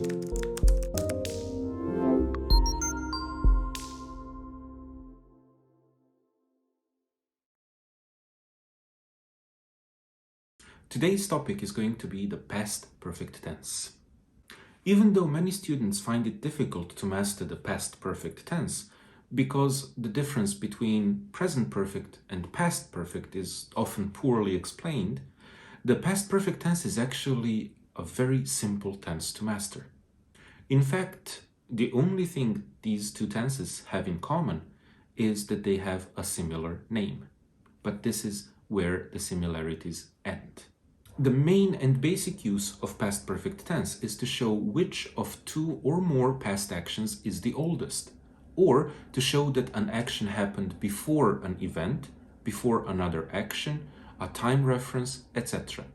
Today's topic is going to be the past perfect tense. Even though many students find it difficult to master the past perfect tense, because the difference between present perfect and past perfect is often poorly explained, the past perfect tense is actually a very simple tense to master. In fact, the only thing these two tenses have in common is that they have a similar name. But this is where the similarities end. The main and basic use of past perfect tense is to show which of two or more past actions is the oldest, or to show that an action happened before an event, before another action, a time reference, etc.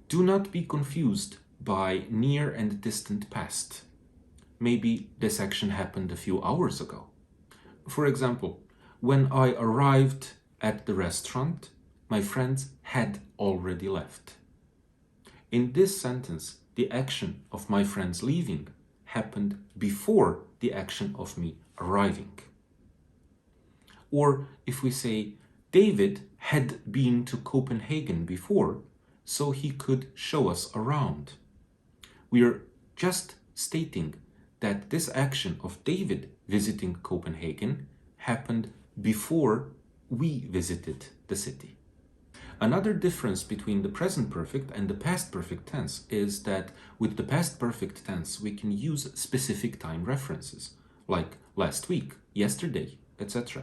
Do not be confused by near and distant past. Maybe this action happened a few hours ago. For example, when I arrived at the restaurant, my friends had already left. In this sentence, the action of my friends leaving happened before the action of me arriving. Or if we say, David had been to Copenhagen before, so he could show us around. We are just stating that this action of David visiting Copenhagen happened before we visited the city. Another difference between the present perfect and the past perfect tense is that with the past perfect tense we can use specific time references, like last week, yesterday, etc.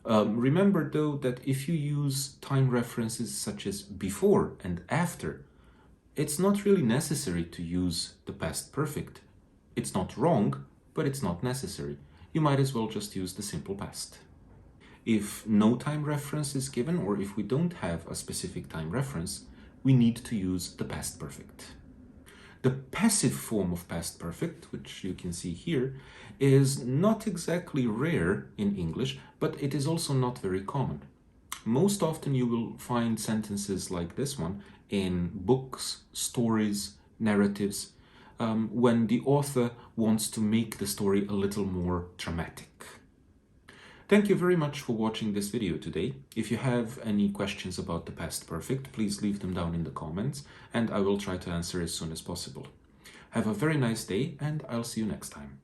Remember though that if you use time references such as before and after, it's not really necessary to use the past perfect. It's not wrong, but it's not necessary. You might as well just use the simple past. If no time reference is given, or if we don't have a specific time reference, we need to use the past perfect. The passive form of past perfect, which you can see here, is not exactly rare in English, but it is also not very common. Most often you will find sentences like this one in books, stories, narratives, when the author wants to make the story a little more dramatic. Thank you very much for watching this video today. If you have any questions about the past perfect, please leave them down in the comments and I will try to answer as soon as possible. Have a very nice day and I'll see you next time.